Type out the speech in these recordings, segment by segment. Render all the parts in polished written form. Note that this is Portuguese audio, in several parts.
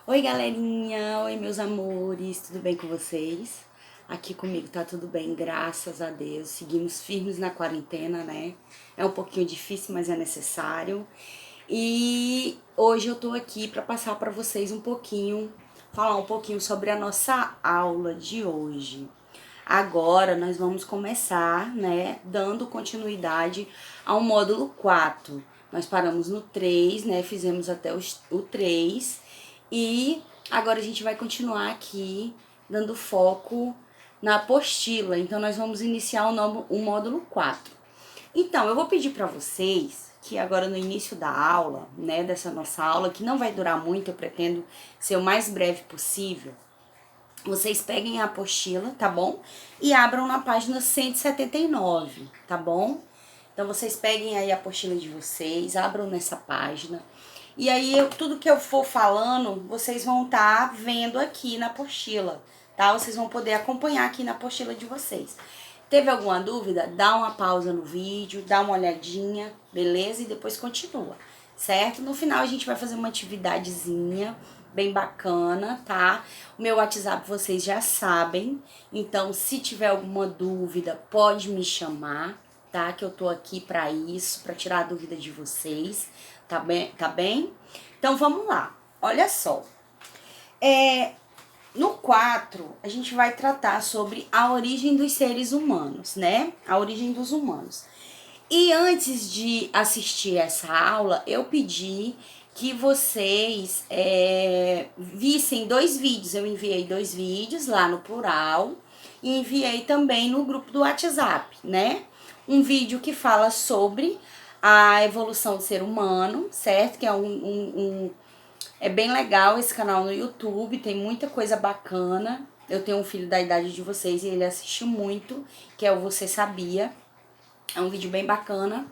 Oi, galerinha! Oi, meus amores! Tudo bem com vocês? Aqui comigo tá tudo bem, graças a Deus. Seguimos firmes na quarentena, né? É um pouquinho difícil, mas é necessário. E hoje eu tô aqui para passar para vocês um pouquinho, falar um pouquinho sobre a nossa aula de hoje. Agora nós vamos começar, né, dando continuidade ao módulo 4. Nós paramos no 3, né, fizemos até o 3 e agora a gente vai continuar aqui dando foco na apostila. Então nós vamos iniciar o módulo 4. Então, eu vou pedir para vocês que agora no início da aula, né, dessa nossa aula, que não vai durar muito, eu pretendo ser o mais breve possível, vocês peguem a apostila, tá bom? E abram na página 179, tá bom? Então, vocês peguem aí a apostila de vocês, abram nessa página. E aí, tudo que eu for falando, vocês vão estar vendo aqui na apostila, tá? Vocês vão poder acompanhar aqui na apostila de vocês. Teve alguma dúvida? Dá uma pausa no vídeo, dá uma olhadinha, beleza? E depois continua, certo? No final a gente vai fazer uma atividadezinha bem bacana, tá? O meu WhatsApp vocês já sabem, então se tiver alguma dúvida, pode me chamar, tá? Que eu tô aqui para isso, para tirar a dúvida de vocês, tá bem? Tá bem? Então vamos lá. Olha só. No 4, a gente vai tratar sobre a origem dos seres humanos, né? A origem dos humanos. E antes de assistir essa aula, eu pedi que vocês vissem 2 vídeos. Eu enviei 2 vídeos lá no plural e enviei também no grupo do WhatsApp, né? Um vídeo que fala sobre a evolução do ser humano, certo? Que é é bem legal esse canal no YouTube, tem muita coisa bacana. Eu tenho um filho da idade de vocês e ele assiste muito, que é o Você Sabia. É um vídeo bem bacana.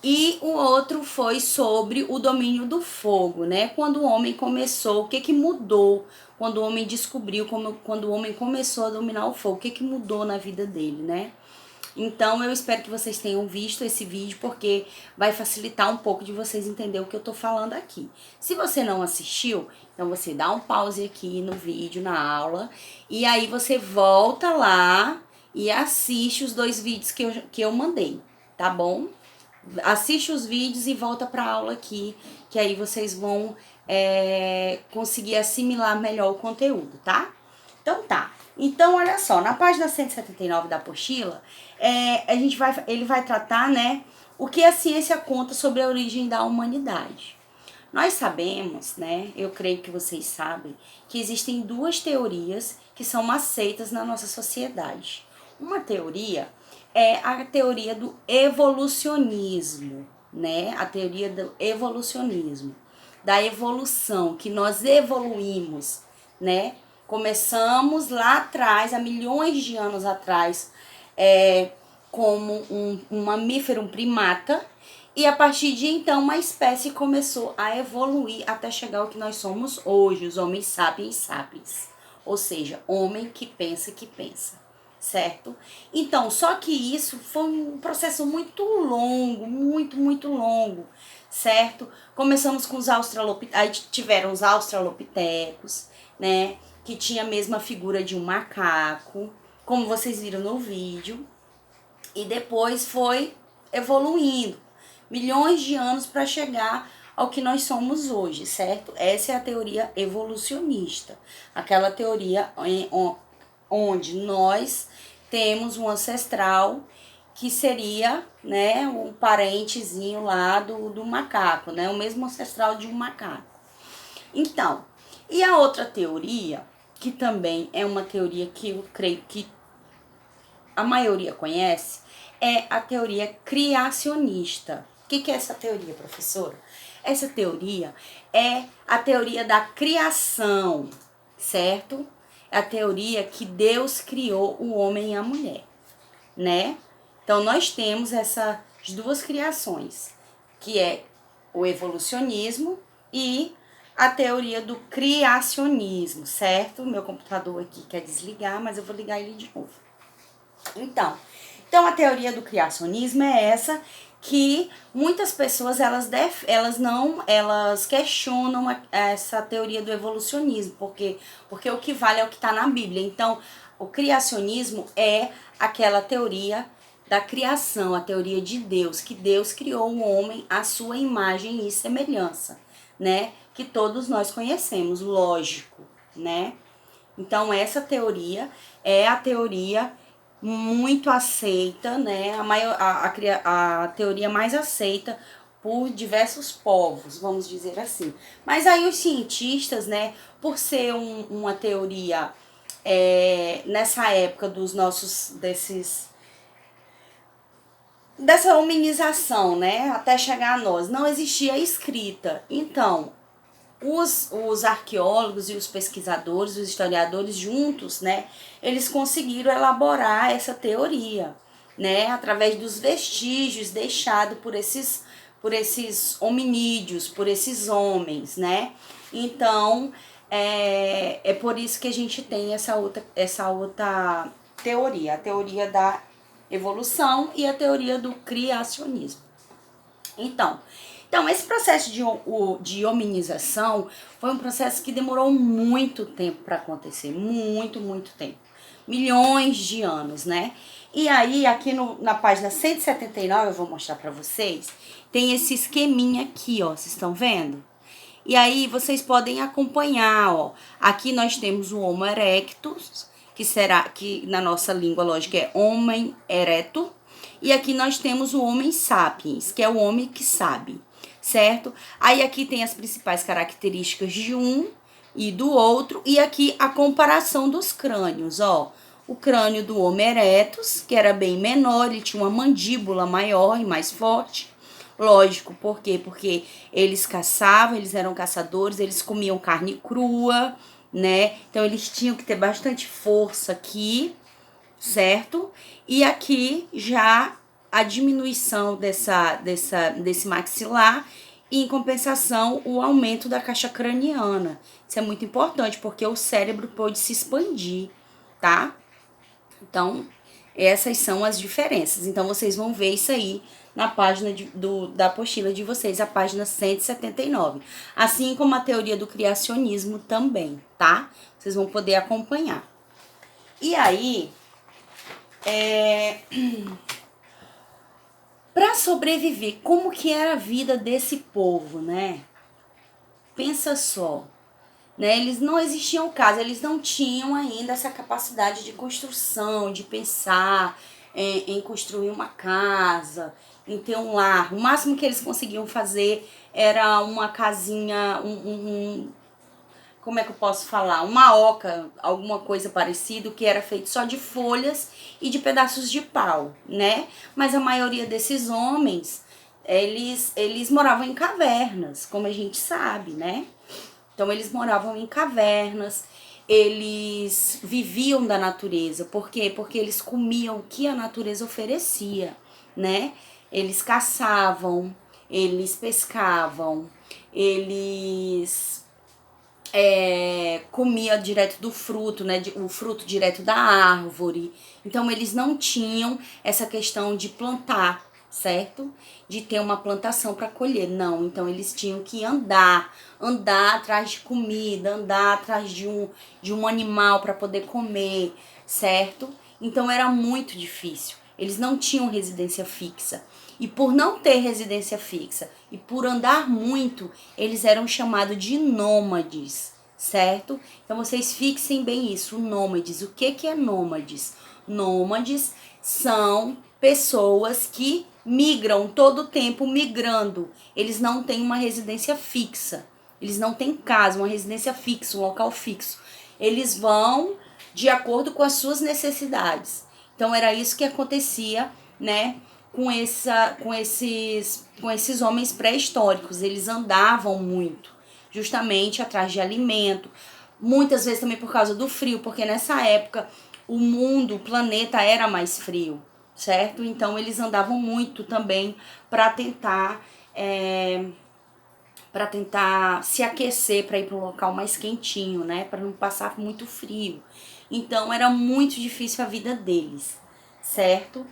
E o outro foi sobre o domínio do fogo, né? Quando o homem começou, o que que mudou? Quando o homem descobriu, quando o homem começou a dominar o fogo, o que que mudou na vida dele, né? Então eu espero que vocês tenham visto esse vídeo, porque vai facilitar um pouco de vocês entenderem o que eu tô falando aqui. Se você não assistiu, então você dá um pause aqui no vídeo, na aula, e aí você volta lá e assiste os 2 vídeos que eu mandei, tá bom? Assiste os vídeos e volta pra aula aqui, que aí vocês vão conseguir assimilar melhor o conteúdo, tá? Então tá. Então, olha só, na página 179 da apostila, ele vai tratar, né, o que a ciência conta sobre a origem da humanidade. Nós sabemos, né, eu creio que vocês sabem, que existem 2 teorias que são aceitas na nossa sociedade. Uma teoria é a teoria do evolucionismo, né, a teoria do evolucionismo, da evolução, que nós evoluímos, né, começamos lá atrás, há milhões de anos atrás, como um mamífero, um primata, e a partir de então uma espécie começou a evoluir até chegar ao que nós somos hoje, os homens sapiens sapiens. Ou seja, homem que pensa, certo? Então, só que isso foi um processo muito longo, muito longo, certo? Começamos com os australopitecos, aí tiveram os australopitecos, né? Que tinha a mesma figura de um macaco, como vocês viram no vídeo, e depois foi evoluindo milhões de anos para chegar ao que nós somos hoje, certo? Essa é a teoria evolucionista, aquela teoria onde nós temos um ancestral que seria, né, o parentezinho lá do macaco, né, o mesmo ancestral de um macaco. Então, e a outra teoria, que também é uma teoria que eu creio que a maioria conhece, é a teoria criacionista. O que é essa teoria, professora? Essa teoria é a teoria da criação, certo? É a teoria que Deus criou o homem e a mulher, né? Então, nós temos essas 2 criações, que é o evolucionismo e a teoria do criacionismo, certo? Meu computador aqui quer desligar, mas eu vou ligar ele de novo. Então a teoria do criacionismo é essa, que muitas pessoas elas questionam essa teoria do evolucionismo, porque o que vale é o que está na Bíblia. Então, o criacionismo é aquela teoria da criação, a teoria de Deus, que Deus criou o homem à sua imagem e semelhança, né? Que todos nós conhecemos, lógico, né? Então, essa teoria é a teoria muito aceita, né? A teoria mais aceita por diversos povos, vamos dizer assim. Mas aí os cientistas, né, por ser uma teoria nessa época dessa hominização, né, até chegar a nós, não existia escrita. Então, os arqueólogos e os pesquisadores, os historiadores juntos, né, eles conseguiram elaborar essa teoria, né, através dos vestígios deixados por esses hominídeos, por esses homens, né. Então, é por isso que a gente tem essa outra teoria, a teoria da evolução e a teoria do criacionismo. Então, esse processo de hominização foi um processo que demorou muito tempo para acontecer, muito tempo, milhões de anos, né? E aí, aqui na página 179, eu vou mostrar para vocês, tem esse esqueminha aqui, ó, vocês estão vendo? E aí, vocês podem acompanhar, ó, aqui nós temos o Homo erectus, que na nossa língua lógica é Homem ereto, e aqui nós temos o Homem sapiens, que é o homem que sabe, certo? Aí aqui tem as principais características de um e do outro, e aqui a comparação dos crânios, ó. O crânio do Homo erectus, que era bem menor, ele tinha uma mandíbula maior e mais forte. Lógico, por quê? Porque eles caçavam, eles eram caçadores, eles comiam carne crua, né? Então eles tinham que ter bastante força aqui, certo? E aqui já a diminuição desse maxilar e, em compensação, o aumento da caixa craniana. Isso é muito importante, porque o cérebro pode se expandir, tá? Então, essas são as diferenças. Então, vocês vão ver isso aí na página da apostila de vocês, a página 179. Assim como a teoria do criacionismo também, tá? Vocês vão poder acompanhar. E aí, para sobreviver, como que era a vida desse povo, né? Pensa só, né? Eles não existiam casa, eles não tinham ainda essa capacidade de construção, de pensar em construir uma casa, em ter um lar. O máximo que eles conseguiam fazer era uma casinha, como é que eu posso falar? Uma oca, alguma coisa parecida, que era feito só de folhas e de pedaços de pau, né? Mas a maioria desses homens, eles moravam em cavernas, como a gente sabe, né? Então, eles moravam em cavernas, eles viviam da natureza. Por quê? Porque eles comiam o que a natureza oferecia, né? Eles caçavam, eles pescavam, eles comia direto do fruto, né? O fruto direto da árvore. Então, eles não tinham essa questão de plantar, certo? De ter uma plantação para colher. Não, então eles tinham que andar atrás de comida, andar atrás de um animal para poder comer, certo? Então era muito difícil. Eles não tinham residência fixa. E por não ter residência fixa e por andar muito, eles eram chamados de nômades, certo? Então vocês fixem bem isso, nômades. O que é nômades? Nômades são pessoas que migram todo o tempo migrando. Eles não têm uma residência fixa. Eles não têm casa, uma residência fixa, um local fixo. Eles vão de acordo com as suas necessidades. Então era isso que acontecia, né, com esses homens pré-históricos. Eles andavam muito, justamente atrás de alimento. Muitas vezes também por causa do frio, porque nessa época o mundo, o planeta era mais frio, certo? Então eles andavam muito também para tentar se aquecer, para ir para um local mais quentinho, né? Para não passar muito frio. Então era muito difícil a vida deles, certo?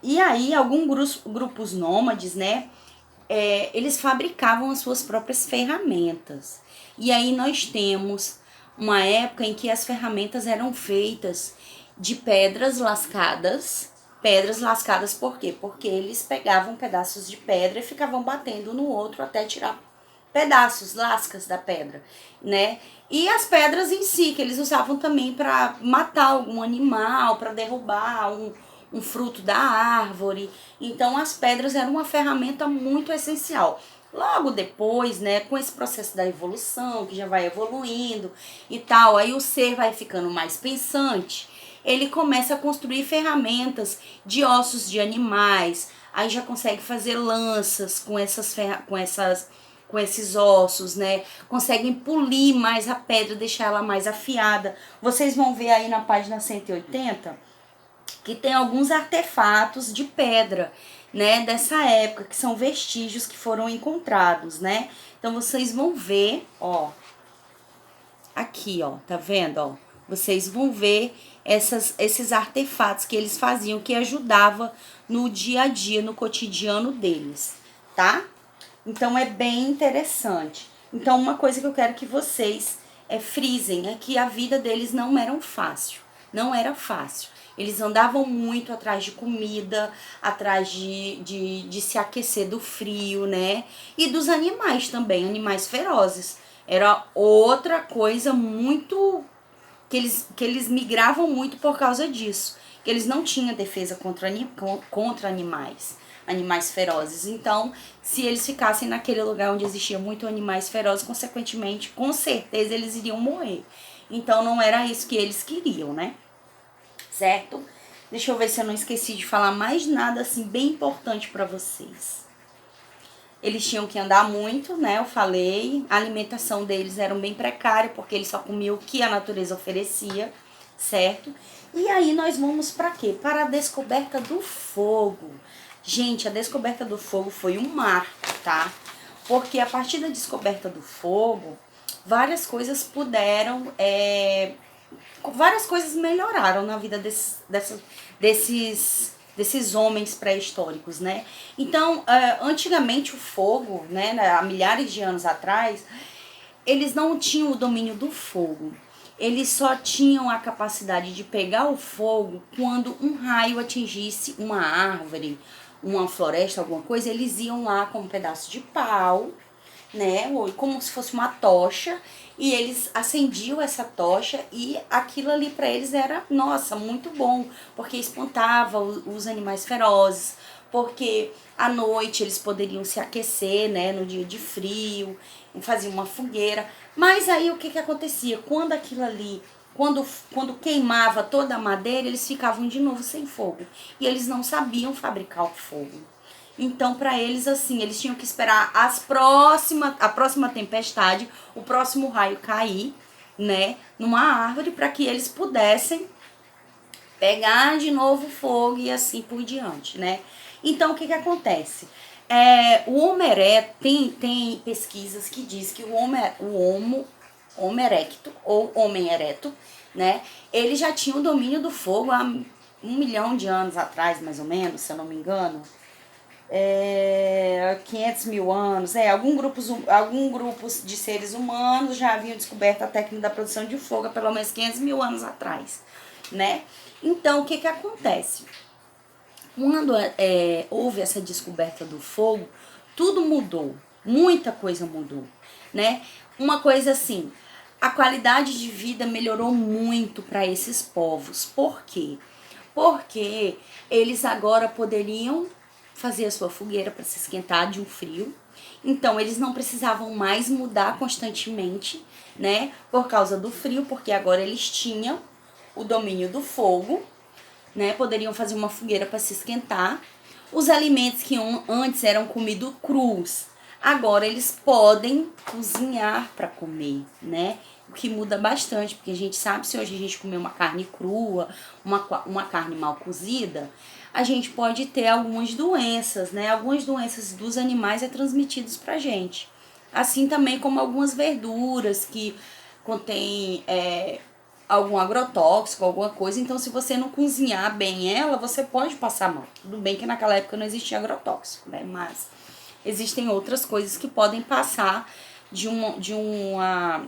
E aí, alguns grupos nômades, né, eles fabricavam as suas próprias ferramentas. E aí nós temos uma época em que as ferramentas eram feitas de pedras lascadas. Pedras lascadas por quê? Porque eles pegavam pedaços de pedra e ficavam batendo no outro até tirar pedaços, lascas da pedra, né? E as pedras em si, que eles usavam também para matar algum animal, para derrubar um fruto da árvore. Então as pedras eram uma ferramenta muito essencial. Logo depois, né, com esse processo da evolução, que já vai evoluindo e tal, aí o ser vai ficando mais pensante, ele começa a construir ferramentas de ossos de animais, aí já consegue fazer lanças com esses ossos, né? Conseguem polir mais a pedra, deixar ela mais afiada. Vocês vão ver aí na página 180 que tem alguns artefatos de pedra, né, dessa época, que são vestígios que foram encontrados, né? Então vocês vão ver, ó, aqui, ó, tá vendo, ó? Vocês vão ver esses artefatos que eles faziam, que ajudava no dia a dia, no cotidiano deles, tá? Então é bem interessante. Então uma coisa que eu quero que vocês frisem é que a vida deles não era fácil. Não era fácil. Eles andavam muito atrás de comida, atrás de se aquecer do frio, né? E dos animais também, animais ferozes. Era outra coisa muito que eles migravam muito por causa disso. Que eles não tinham defesa contra animais ferozes. Então, se eles ficassem naquele lugar onde existia muito animais ferozes, consequentemente, com certeza eles iriam morrer. Então, não era isso que eles queriam, né? Certo? Deixa eu ver se eu não esqueci de falar mais nada assim bem importante para vocês. Eles tinham que andar muito, né? Eu falei. A alimentação deles era bem precária, porque eles só comiam o que a natureza oferecia, certo? E aí nós vamos para quê? Para a descoberta do fogo. Gente, a descoberta do fogo foi um marco, tá? Porque a partir da descoberta do fogo, várias coisas várias coisas melhoraram na vida desses homens pré-históricos, né? Então, antigamente o fogo, né, há milhares de anos atrás, eles não tinham o domínio do fogo. Eles só tinham a capacidade de pegar o fogo quando um raio atingisse uma árvore, uma floresta, alguma coisa. Eles iam lá com um pedaço de pau, né, como se fosse uma tocha, e eles acendiam essa tocha e aquilo ali para eles era, nossa, muito bom, porque espantava os animais ferozes, porque à noite eles poderiam se aquecer, né, no dia de frio, faziam uma fogueira. Mas aí o que que acontecia? Quando aquilo ali, quando queimava toda a madeira, eles ficavam de novo sem fogo, e eles não sabiam fabricar o fogo. Então, para eles, assim, eles tinham que esperar a próxima tempestade, o próximo raio cair, né, numa árvore, para que eles pudessem pegar de novo fogo e assim por diante, né? Então, o que que acontece? O Homo erectus, tem pesquisas que diz que o Homo erectus, ou Homem ereto, né, ele já tinha o domínio do fogo há 1 milhão de anos atrás, mais ou menos, se eu não me engano. 500 mil anos, alguns grupos de seres humanos já haviam descoberto a técnica da produção de fogo há pelo menos 500 mil anos atrás, né? Então, o que que acontece? Quando houve essa descoberta do fogo, tudo mudou, muita coisa mudou, né? Uma coisa assim, a qualidade de vida melhorou muito para esses povos. Por quê? Porque eles agora poderiam fazer a sua fogueira para se esquentar de um frio. Então, eles não precisavam mais mudar constantemente, né? Por causa do frio, porque agora eles tinham o domínio do fogo, né? Poderiam fazer uma fogueira para se esquentar. Os alimentos que antes eram comidos crus, agora eles podem cozinhar para comer, né? O que muda bastante, porque a gente sabe, se hoje a gente comer uma carne crua, uma carne mal cozida, a gente pode ter algumas doenças, né? Algumas doenças dos animais transmitidas pra gente. Assim também como algumas verduras que contêm algum agrotóxico, alguma coisa. Então, se você não cozinhar bem ela, você pode passar mal. Tudo bem que naquela época não existia agrotóxico, né? Mas existem outras coisas que podem passar de uma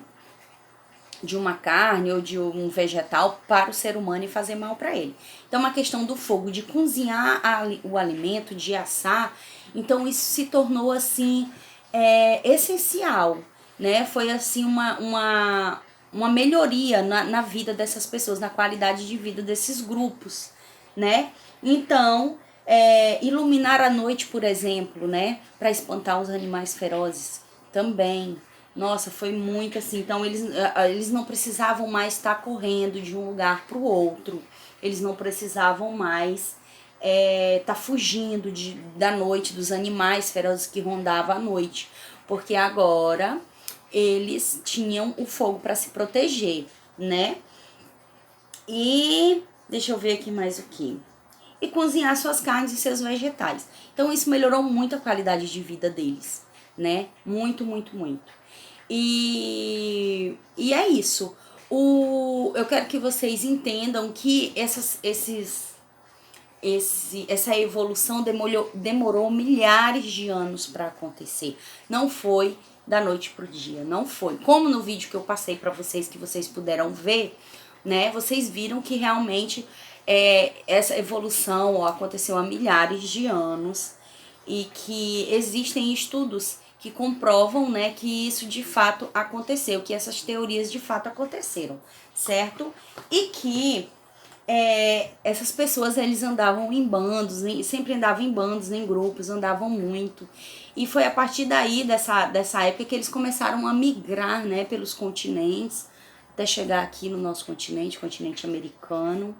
carne ou de um vegetal para o ser humano e fazer mal para ele. Então, uma questão do fogo, de cozinhar o alimento, de assar, então isso se tornou assim essencial, né? Foi assim uma melhoria na vida dessas pessoas, na qualidade de vida desses grupos, né? Então, iluminar a noite, por exemplo, né? Para espantar os animais ferozes também. Nossa, foi muito assim. Então, eles não precisavam mais estar correndo de um lugar para o outro. Eles não precisavam mais tá fugindo da noite, dos animais ferozes que rondavam à noite. Porque agora eles tinham o fogo para se proteger, né? E deixa eu ver aqui mais o que. E cozinhar suas carnes e seus vegetais. Então isso melhorou muito a qualidade de vida deles, né? Muito, muito, muito. E é isso. Eu quero que vocês entendam que essa evolução demorou milhares de anos para acontecer. Não foi da noite pro dia, não foi. Como no vídeo que eu passei para vocês, que vocês puderam ver, né? Vocês viram que realmente essa evolução aconteceu há milhares de anos e que existem estudos que comprovam, né, que isso de fato aconteceu, que essas teorias de fato aconteceram, certo? E que essas pessoas, eles andavam em bandos, sempre andavam em bandos, em grupos, andavam muito. E foi a partir daí, dessa época, que eles começaram a migrar, né, pelos continentes, até chegar aqui no nosso continente americano.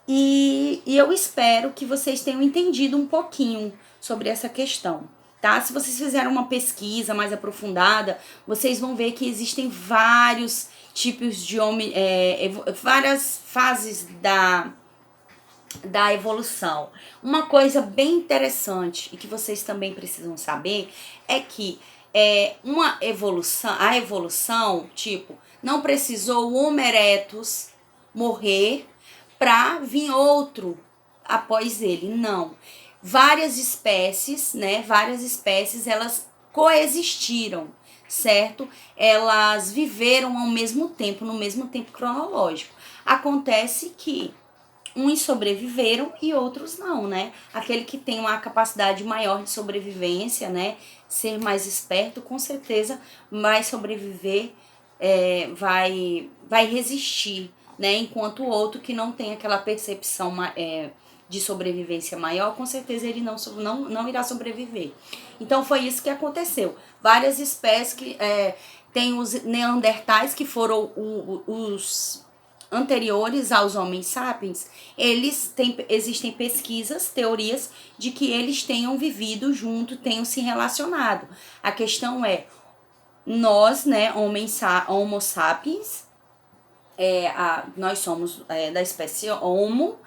E eu espero que vocês tenham entendido um pouquinho sobre essa questão, tá? Se vocês fizerem uma pesquisa mais aprofundada, vocês vão ver que existem vários tipos de várias fases da evolução. Uma coisa bem interessante e que vocês também precisam saber é que a evolução, tipo, não precisou o Homo erectus morrer para vir outro após ele, não. Várias espécies, né? Várias espécies, elas coexistiram, certo? Elas viveram ao mesmo tempo, no mesmo tempo cronológico. Acontece que uns sobreviveram e outros não, né? Aquele que tem uma capacidade maior de sobrevivência, né? Ser mais esperto, com certeza vai sobreviver, vai resistir, né? Enquanto o outro que não tem aquela percepção de sobrevivência maior, com certeza ele não irá sobreviver. Então foi isso que aconteceu. Várias espécies que tem os neandertais, que foram os anteriores aos homens sapiens, existem pesquisas, teorias de que eles tenham vivido junto, tenham se relacionado. A questão é, nós, né, Homo sapiens, nós somos da espécie Homo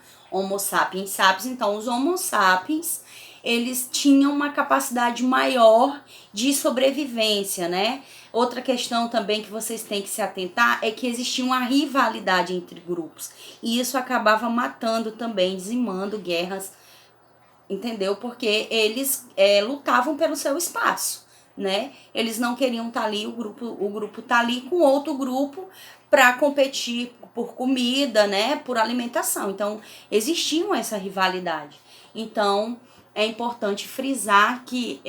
sapiens sapiens, então os Homo sapiens, eles tinham uma capacidade maior de sobrevivência, né? Outra questão também que vocês têm que se atentar é que existia uma rivalidade entre grupos. E isso acabava matando também, dizimando guerras, entendeu? Porque eles lutavam pelo seu espaço, né? Eles não queriam estar ali, o grupo tá ali com outro grupo para competir por comida, né? Por alimentação. Então, existiam essa rivalidade. Então, é importante frisar que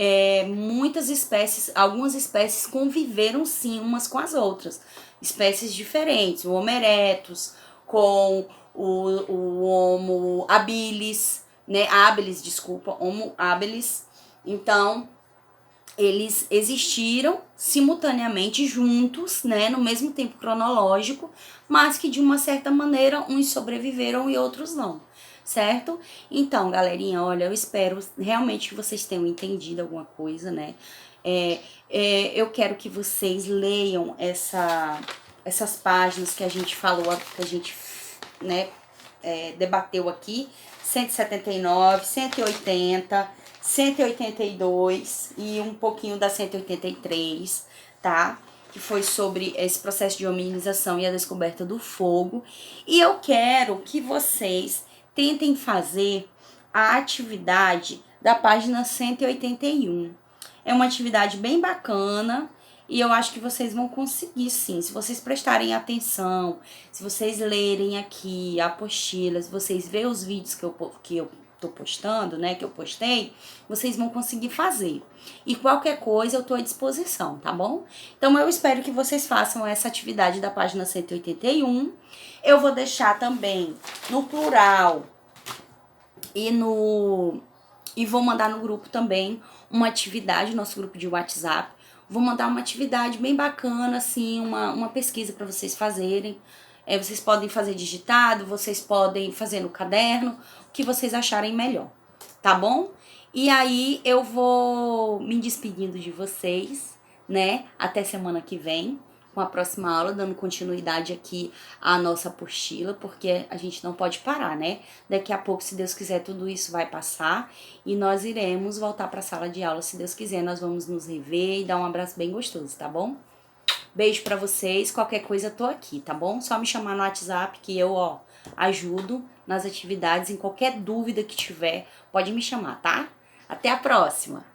algumas espécies conviveram sim umas com as outras. Espécies diferentes, o Homo erectus com o Homo habilis, né? Homo habilis. Então, eles existiram simultaneamente juntos, né, no mesmo tempo cronológico, mas que de uma certa maneira uns sobreviveram e outros não, certo? Então, galerinha, olha, eu espero realmente que vocês tenham entendido alguma coisa, né? Eu quero que vocês leiam essas páginas que a gente falou, que a gente, né, debateu aqui, 179, 180, 182 e um pouquinho da 183, tá? que foi sobre esse processo de hominização e a descoberta do fogo. E eu quero que vocês tentem fazer a atividade da página 181. É uma atividade bem bacana e eu acho que vocês vão conseguir sim. Se vocês prestarem atenção, se vocês lerem aqui a apostila, se vocês verem os vídeos que eu tô postando, né, que eu postei, vocês vão conseguir fazer. E qualquer coisa eu tô à disposição, tá bom? Então eu espero que vocês façam essa atividade da página 181. Eu vou deixar também no plural e vou mandar no grupo também uma atividade, nosso grupo de WhatsApp. Vou mandar uma atividade bem bacana, assim, uma pesquisa para vocês fazerem. Vocês podem fazer digitado, vocês podem fazer no caderno, o que vocês acharem melhor, tá bom? E aí eu vou me despedindo de vocês, né? Até semana que vem, com a próxima aula, dando continuidade aqui à nossa apostila, porque a gente não pode parar, né? Daqui a pouco, se Deus quiser, tudo isso vai passar e nós iremos voltar para a sala de aula, se Deus quiser. Nós vamos nos rever e dar um abraço bem gostoso, tá bom? Beijo pra vocês, qualquer coisa tô aqui, tá bom? Só me chamar no WhatsApp que eu, ajudo nas atividades, em qualquer dúvida que tiver, pode me chamar, tá? Até a próxima!